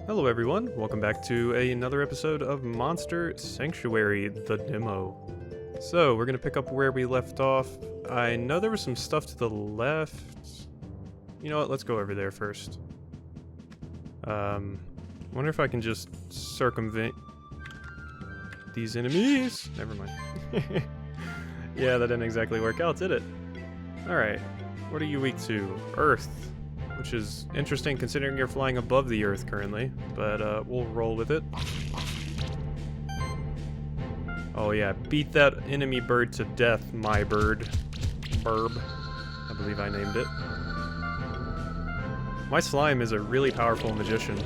Hello everyone, welcome back to another episode of Monster Sanctuary, the demo. So, we're gonna pick up where we left off. I know there was some stuff to the left. You know what, let's go over there first. Wonder if I can just circumvent these enemies. Never mind. Yeah, that didn't exactly work out, did it? Alright, what are you weak to? Earth. Which is interesting considering you're flying above the Earth currently, but we'll roll with it. Oh yeah, beat that enemy bird to death, my bird. Burb. I believe I named it. My slime is a really powerful magician.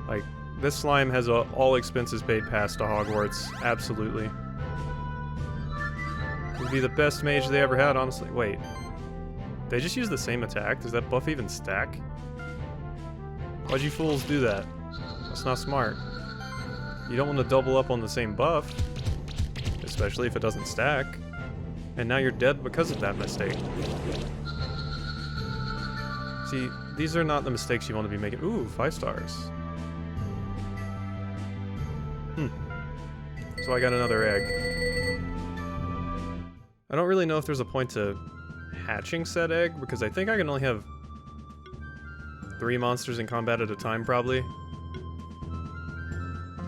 Like, this slime has a all expenses paid pass to Hogwarts, absolutely. Would be the best mage they ever had, honestly. Wait. They just use the same attack? Does that buff even stack? Why'd you fools do that? That's not smart. You don't want to double up on the same buff, especially if it doesn't stack. And now you're dead because of that mistake. See, these are not the mistakes you want to be making. Ooh, 5 stars. So I got another egg. I don't really know if there's a point to hatching said egg, because I think I can only have 3 monsters in combat at a time, probably.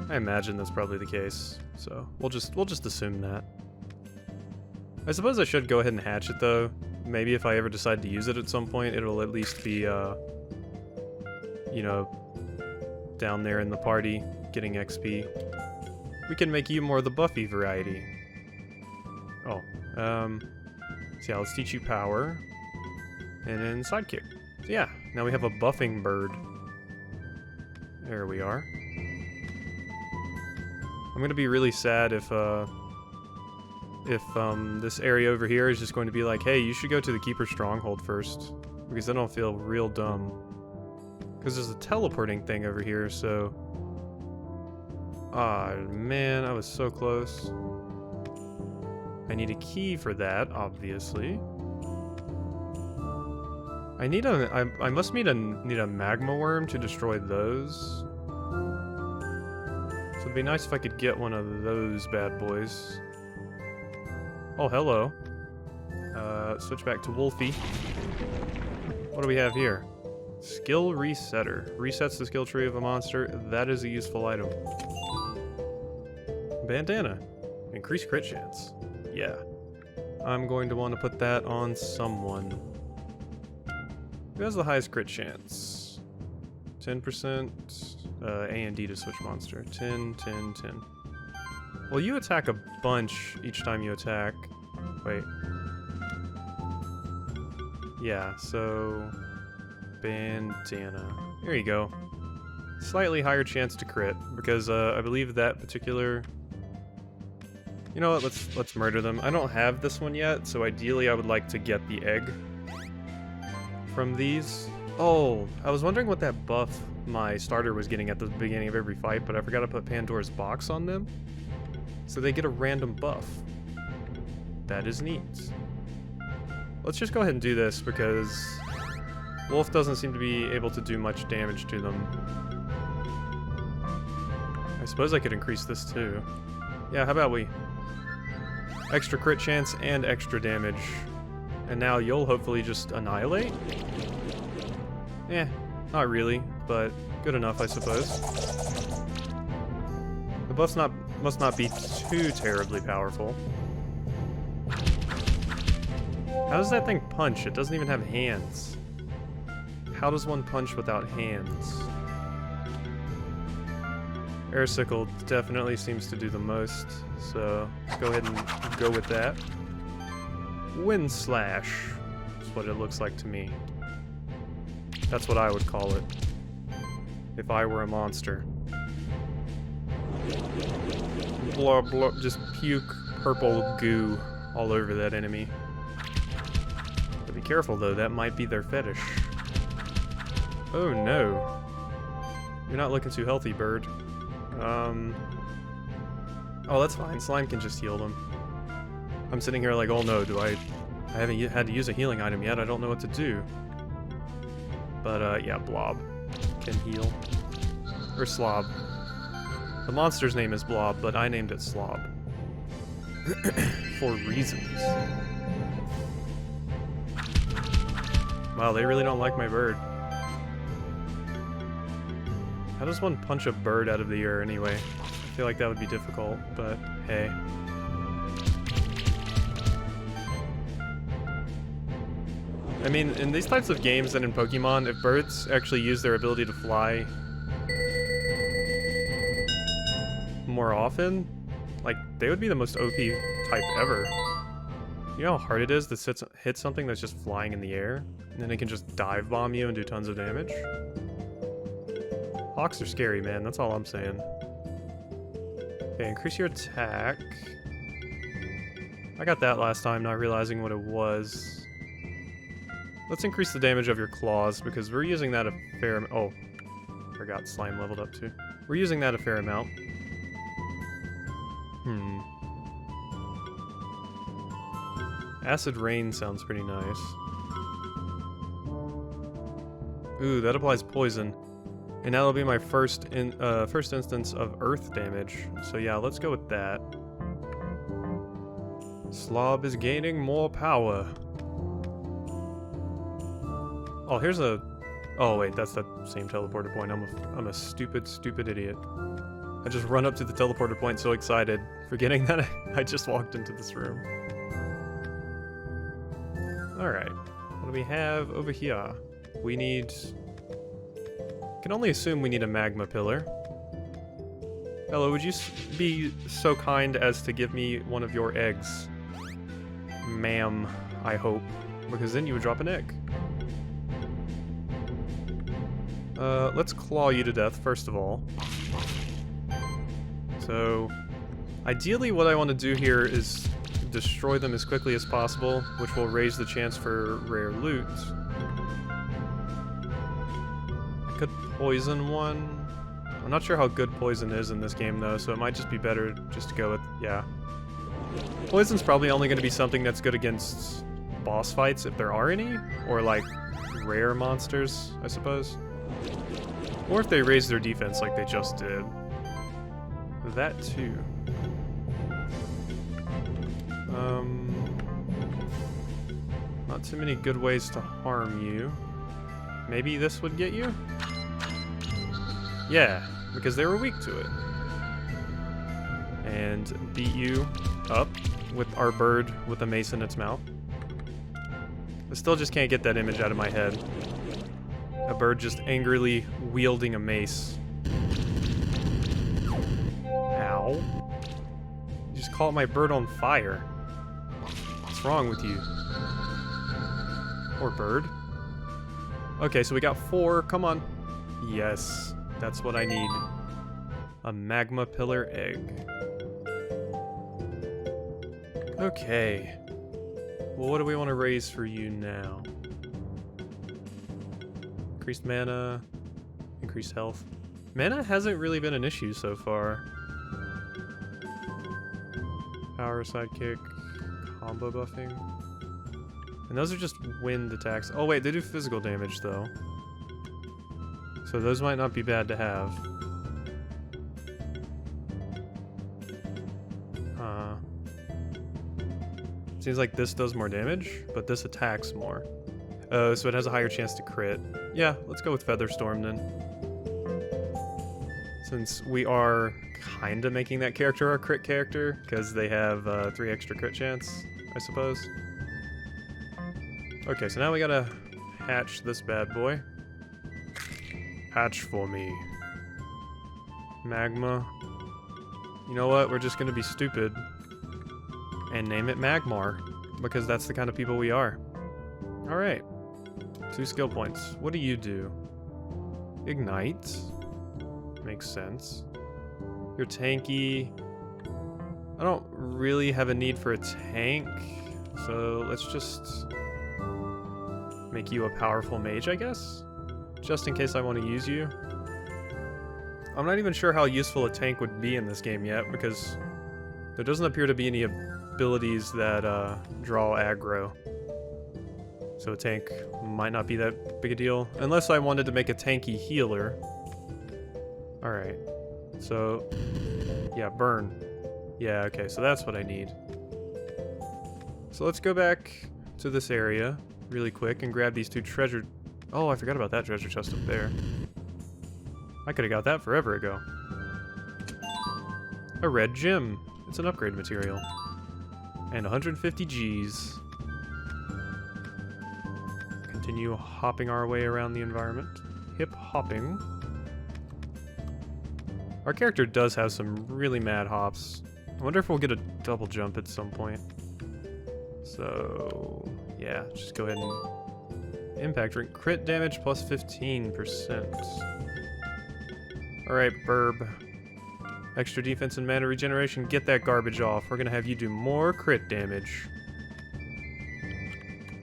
I imagine that's probably the case, so we'll just assume that. I suppose I should go ahead and hatch it, though. Maybe if I ever decide to use it at some point, it'll at least be, you know, down there in the party, getting XP. We can make you more the Buffy variety. Oh, so yeah, let's teach you power. And then sidekick. So yeah, now we have a buffing bird. There we are. I'm gonna be really sad if this area over here is just going to be like, hey, you should go to the Keeper Stronghold first. Because then I'll feel real dumb. Because there's a teleporting thing over here, so... Ah, man, I was so close. I need a key for that, obviously. I need a... I must need a magma worm to destroy those. So it'd be nice if I could get one of those bad boys. Oh, hello. Switch back to Wolfie. What do we have here? Skill Resetter. Resets the skill tree of a monster. That is a useful item. Bandana. Increased crit chance. Yeah. I'm going to want to put that on someone. Who has the highest crit chance? 10%. A and D to switch monster. 10, 10, 10. Well, you attack a bunch each time you attack. Wait. Yeah, so... Bandana. There you go. Slightly higher chance to crit, because I believe that particular... You know what, let's murder them. I don't have this one yet, so ideally I would like to get the egg from these. Oh, I was wondering what that buff my starter was getting at the beginning of every fight, but I forgot to put Pandora's box on them. So they get a random buff. That is neat. Let's just go ahead and do this, because Wolf doesn't seem to be able to do much damage to them. I suppose I could increase this too. Yeah, how about we... Extra crit chance and extra damage. And now you'll hopefully just annihilate? Eh, not really, but good enough, I suppose. The buffs must not be too terribly powerful. How does that thing punch? It doesn't even have hands. How does one punch without hands? Airsicle definitely seems to do the most, so let's go ahead and go with that. Wind Slash is what it looks like to me. That's what I would call it, if I were a monster. Blah, blah, just puke purple goo all over that enemy. But be careful though, that might be their fetish. Oh no. You're not looking too healthy, bird. Oh, that's fine. Slime can just heal them. I'm sitting here like, oh no, I haven't had to use a healing item yet. I don't know what to do. But, yeah, Blob can heal. Or Slob. The monster's name is Blob, but I named it Slob. For reasons. Wow, they really don't like my bird. How does one punch a bird out of the air anyway? I feel like that would be difficult, but hey. I mean, in these types of games and in Pokemon, if birds actually use their ability to fly more often, like, they would be the most OP type ever. You know how hard it is to hit something that's just flying in the air? And then it can just dive bomb you and do tons of damage? Hawks are scary, man. That's all I'm saying. Okay, increase your attack. I got that last time, not realizing what it was. Let's increase the damage of your claws, because we're using that a fair amount. Oh, forgot slime leveled up too. We're using that a fair amount. Acid Rain sounds pretty nice. Ooh, that applies poison. And that'll be my first instance of earth damage. So yeah, let's go with that. Slob is gaining more power. Oh, here's a... Oh wait, that's the same teleporter point. I'm a stupid idiot. I just run up to the teleporter point so excited, forgetting that I just walked into this room. Alright, what do we have over here? We need... I can only assume we need a Magma Pillar. Hello, would you be so kind as to give me one of your eggs? Ma'am, I hope. Because then you would drop an egg. Let's claw you to death, first of all. So, ideally what I want to do here is destroy them as quickly as possible, which will raise the chance for rare loot. I could poison one. I'm not sure how good poison is in this game though, so it might just be better just to go with, yeah. Poison's probably only going to be something that's good against boss fights, if there are any, or like rare monsters, I suppose. Or if they raise their defense like they just did. That too. Not too many good ways to harm you. Maybe this would get you? Yeah, because they were weak to it. And beat you up with our bird with a mace in its mouth. I still just can't get that image out of my head. A bird just angrily wielding a mace. Ow. You just caught my bird on fire. What's wrong with you? Poor bird. Okay, so we got 4. Come on. Yes, that's what I need. A Magma Pillar egg. Okay. Well, what do we want to raise for you now? Increased mana, increased health. Mana hasn't really been an issue so far. Power sidekick, combo buffing. And those are just wind attacks. Oh wait, they do physical damage though. So those might not be bad to have. Seems like this does more damage, but this attacks more. Oh, so it has a higher chance to crit. Yeah, let's go with Featherstorm then. Since we are kinda making that character our crit character, because they have 3 extra crit chance, I suppose. Okay, so now we gotta hatch this bad boy. Hatch for me. Magma. You know what? We're just gonna be stupid and name it Magmar, because that's the kind of people we are. Alright. 2 skill points. What do you do? Ignite. Makes sense. You're tanky. I don't really have a need for a tank, so let's just make you a powerful mage, I guess? Just in case I want to use you. I'm not even sure how useful a tank would be in this game yet, because there doesn't appear to be any abilities that draw aggro. So a tank might not be that big a deal, unless I wanted to make a tanky healer. Alright. So, yeah, burn. Yeah, okay, so that's what I need. So let's go back to this area really quick and grab these two treasure... Oh, I forgot about that treasure chest up there. I could have got that forever ago. A red gem. It's an upgrade material. And 150 Gs. Continue hopping our way around the environment. Hip hopping. Our character does have some really mad hops. I wonder if we'll get a double jump at some point. So, yeah, just go ahead and impact ring. Crit damage plus 15%. Alright, Burb. Extra defense and mana regeneration. Get that garbage off. We're gonna have you do more crit damage.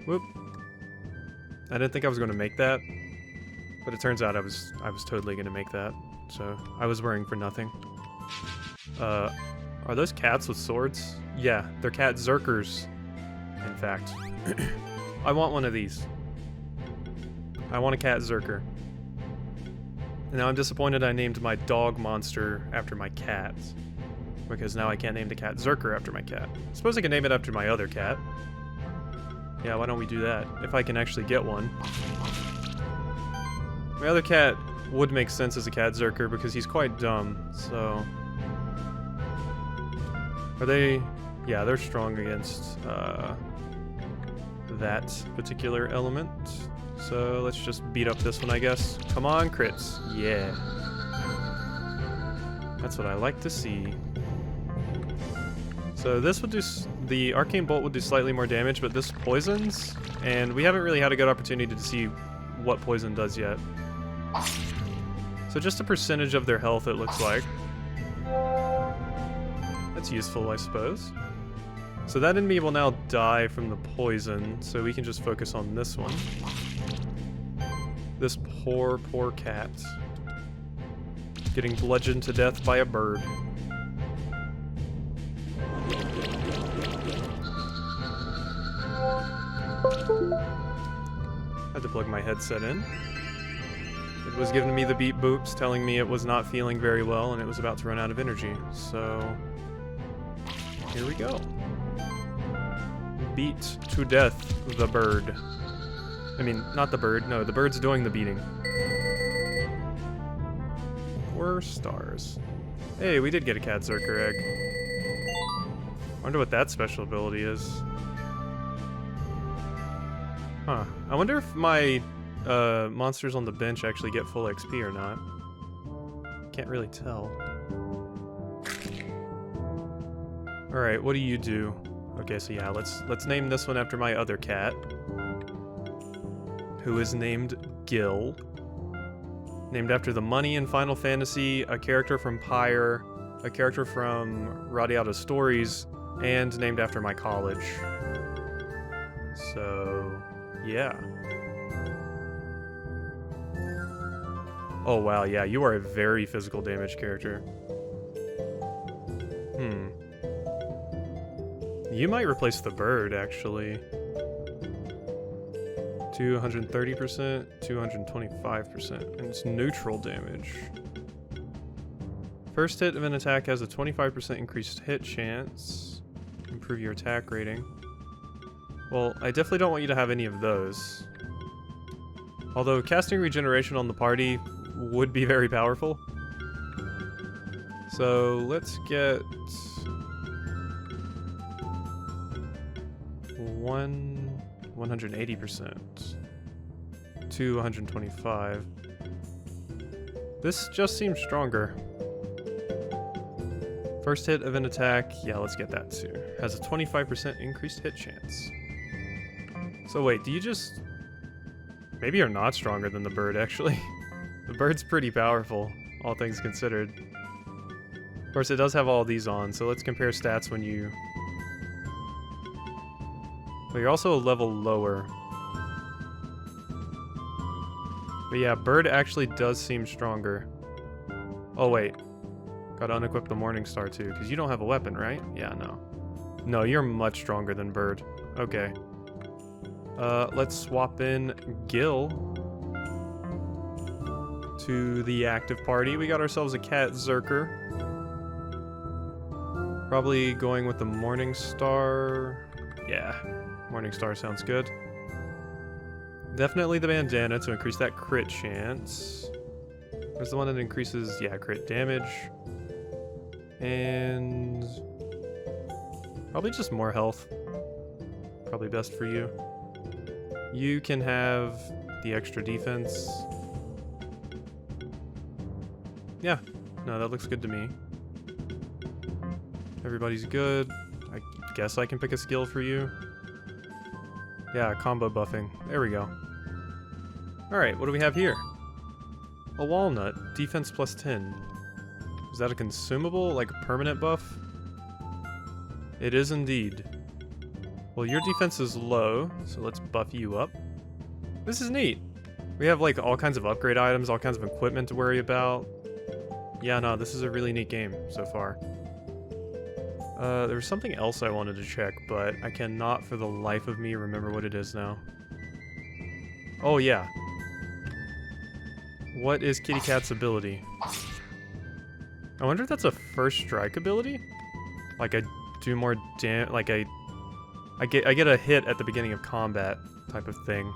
Whoop. I didn't think I was gonna make that, but it turns out I was totally gonna make that. So I was worrying for nothing. Are those cats with swords? Yeah, they're cat zerkers. In fact, I want one of these. I want a cat zerker. Now I'm disappointed I named my dog monster after my cat, because now I can't name the cat Zerker after my cat. I suppose I can name it after my other cat. Yeah, why don't we do that? If I can actually get one. My other cat would make sense as a cat Zerker because he's quite dumb, so... Are they... Yeah, they're strong against that particular element. So let's just beat up this one, I guess. Come on, crits. Yeah. That's what I like to see. So this would do... The Arcane Bolt would do slightly more damage, but this poisons, and we haven't really had a good opportunity to see what poison does yet. So just a percentage of their health, it looks like. That's useful, I suppose. So that enemy will now die from the poison, so we can just focus on this one. This poor, poor cat. Getting bludgeoned to death by a bird. Had to plug my headset in. It was giving me the beep boops telling me it was not feeling very well and it was about to run out of energy. So, here we go. Beat to death the bird. I mean, not the bird. No, the bird's doing the beating. 4 stars. Hey, we did get a cat Zerker egg. Wonder what that special ability is. Huh. I wonder if my monsters on the bench actually get full XP or not. Can't really tell. Alright, what do you do? Okay, so yeah, let's name this one after my other cat. Who is named Gil. Named after the money in Final Fantasy, a character from Pyre, a character from Radiata Stories, and named after my college. So, yeah. Oh wow, yeah, you are a very physical damage character. You might replace the bird, actually. 230%, 225%, and it's neutral damage. First hit of an attack has a 25% increased hit chance. Improve your attack rating. Well, I definitely don't want you to have any of those. Although casting regeneration on the party would be very powerful. So let's get 180% to 125. This just seems stronger. First hit of an attack, yeah, let's get that too. Has a 25% increased hit chance. So wait, do you just... Maybe you're not stronger than the bird, actually. The bird's pretty powerful, all things considered. Of course, it does have all these on, so let's compare stats when you... But you're also a level lower. But yeah, bird actually does seem stronger. Oh wait. Gotta unequip the Morning Star too, because you don't have a weapon, right? Yeah, no. No, you're much stronger than bird. Okay. Let's swap in Gil to the active party. We got ourselves a cat Zerker. Probably going with the Morning Star. Yeah, Morning Star sounds good. Definitely the bandana to increase that crit chance. There's the one that increases, yeah, crit damage. And probably just more health. Probably best for you. You can have the extra defense. Yeah, no, that looks good to me. Everybody's good. I guess I can pick a skill for you. Yeah, combo buffing. There we go. Alright, what do we have here? A walnut, defense plus 10. Is that a consumable, like a permanent buff? It is indeed. Well, your defense is low, so let's buff you up. This is neat. We have like all kinds of upgrade items, all kinds of equipment to worry about. Yeah, no, this is a really neat game so far. There was something else I wanted to check, but I cannot for the life of me remember what it is now. Oh, yeah. What is Kitty Cat's ability? I wonder if that's a first strike ability? Like I do more like I get a hit at the beginning of combat type of thing.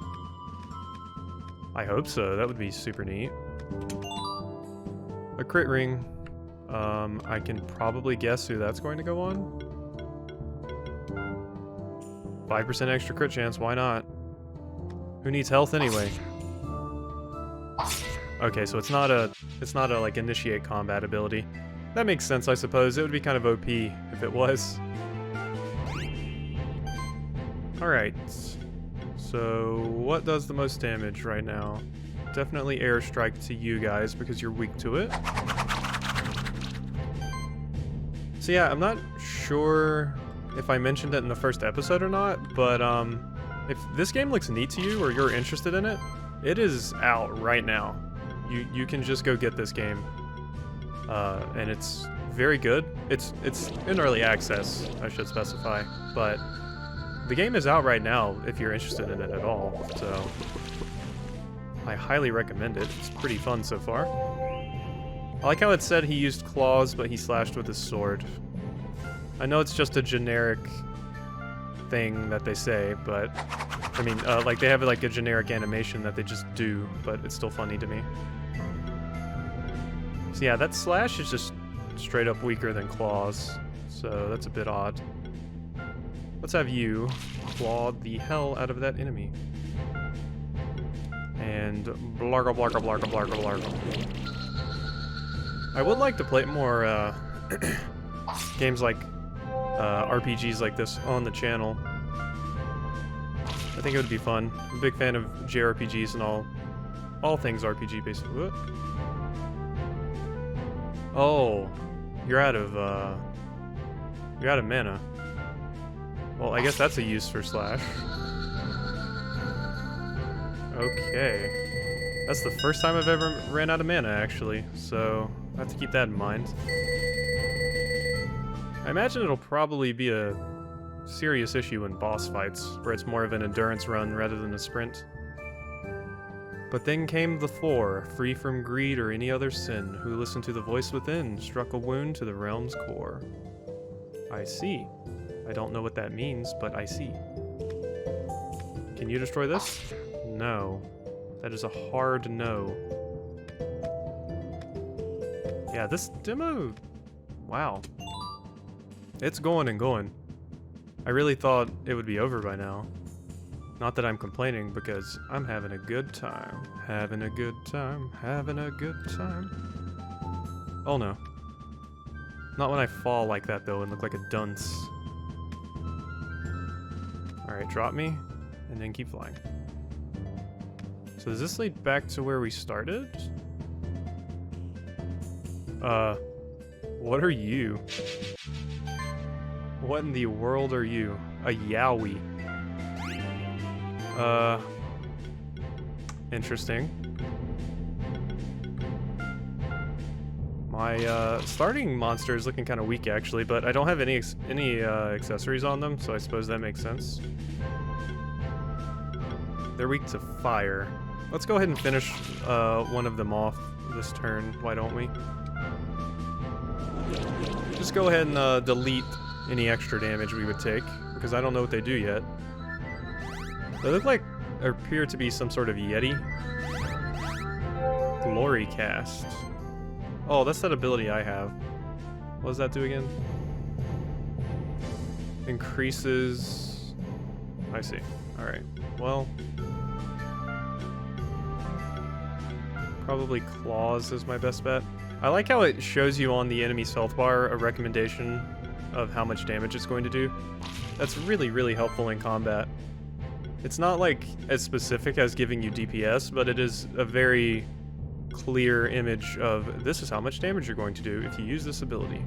I hope so. That would be super neat. A crit ring. I can probably guess who that's going to go on. 5% extra crit chance, why not? Who needs health anyway? Okay, so it's not a like initiate combat ability. That makes sense, I suppose. It would be kind of OP if it was. Alright. So what does the most damage right now? Definitely airstrike to you guys because you're weak to it. So yeah, I'm not sure if I mentioned it in the first episode or not, but if this game looks neat to you or you're interested in it, it is out right now. You can just go get this game, and it's very good. It's in early access, I should specify, but the game is out right now if you're interested in it at all. So I highly recommend it. It's pretty fun so far. I like how it said he used claws, but he slashed with his sword. I know it's just a generic thing that they say, but I mean, like they have like a generic animation that they just do, but it's still funny to me. So yeah, that slash is just straight up weaker than claws, so that's a bit odd. Let's have you claw the hell out of that enemy. And blarga blarga blarga blarga blarga. I would like to play more games like RPGs like this on the channel. I think it would be fun. I'm a big fan of JRPGs and all things RPG based. What? Oh, you're out of mana. Well, I guess that's a use for slash. Okay. That's the first time I've ever ran out of mana, actually, so I have to keep that in mind. I imagine it'll probably be a serious issue in boss fights, where it's more of an endurance run rather than a sprint. But then came the four, free from greed or any other sin, who listened to the voice within, struck a wound to the realm's core. I see. I don't know what that means, but I see. Can you destroy this? No. That is a hard no. Yeah, this demo... Wow. It's going and going. I really thought it would be over by now. Not that I'm complaining, because I'm having a good time. Having a good time. Having a good time. Oh no. Not when I fall like that, though, and look like a dunce. Alright, drop me, and then keep flying. So does this lead back to where we started? What are you? What in the world are you? A Yowie. Interesting. My starting monster is looking kind of weak actually, but I don't have any accessories on them, so I suppose that makes sense. They're weak to fire. Let's go ahead and finish one of them off this turn, why don't we? Just go ahead and delete any extra damage we would take, because I don't know what they do yet. They look like, or appear to be some sort of Yeti. Glory Cast. Oh, that's that ability I have. What does that do again? Increases... I see. Alright. Well... probably Claws is my best bet. I like how it shows you on the enemy's health bar a recommendation of how much damage it's going to do. That's really, really helpful in combat. It's not like as specific as giving you DPS, but it is a very clear image of this is how much damage you're going to do if you use this ability.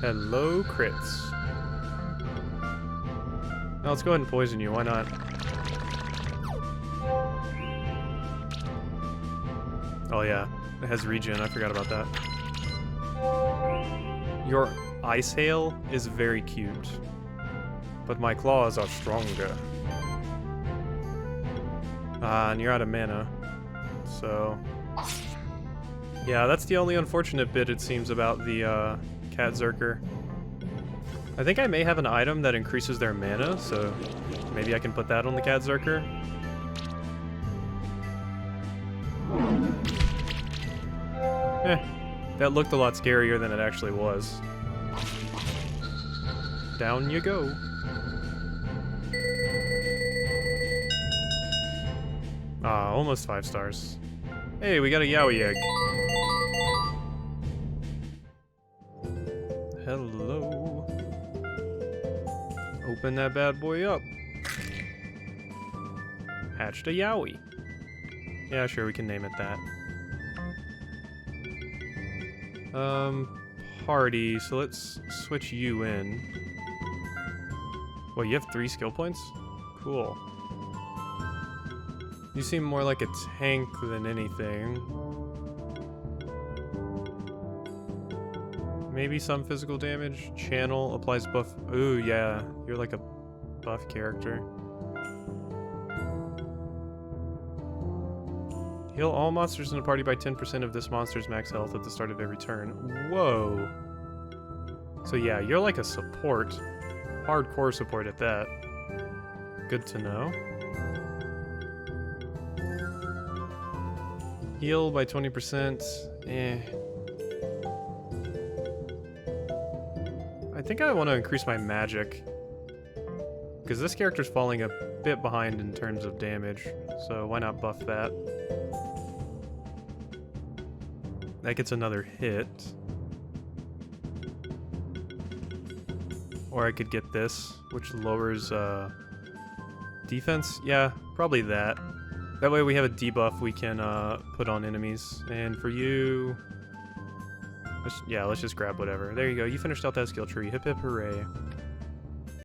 Hello, crits. Now let's go ahead and poison you, why not? Oh yeah, it has regen, I forgot about that. Your Ice Hail is very cute, but my claws are stronger. And you're out of mana, so... yeah, that's the only unfortunate bit, it seems, about the Cat Zerker. I think I may have an item that increases their mana, so maybe I can put that on the Cat Zerker. That looked a lot scarier than it actually was. Down you go. Ah, almost 5 stars. Hey, we got a Yowie Egg. Hello. Open that bad boy up. Hatched a Yowie. Yeah, sure, we can name it that. Party, so let's switch you in. Well, you have 3 skill points? Cool. You seem more like a tank than anything. Maybe some physical damage. Channel applies buff. Ooh, yeah. You're like a buff character. Heal all monsters in a party by 10% of this monster's max health at the start of every turn. Whoa. So yeah, you're like a support. Hardcore support at that. Good to know. Heal by 20%. I think I want to increase my magic. Because this character's falling a bit behind in terms of damage. So why not buff that? That gets another hit. Or I could get this, which lowers defense. Yeah, probably that. That way we have a debuff we can put on enemies. And for you... let's just grab whatever. There you go, you finished out that skill tree. Hip hip hooray.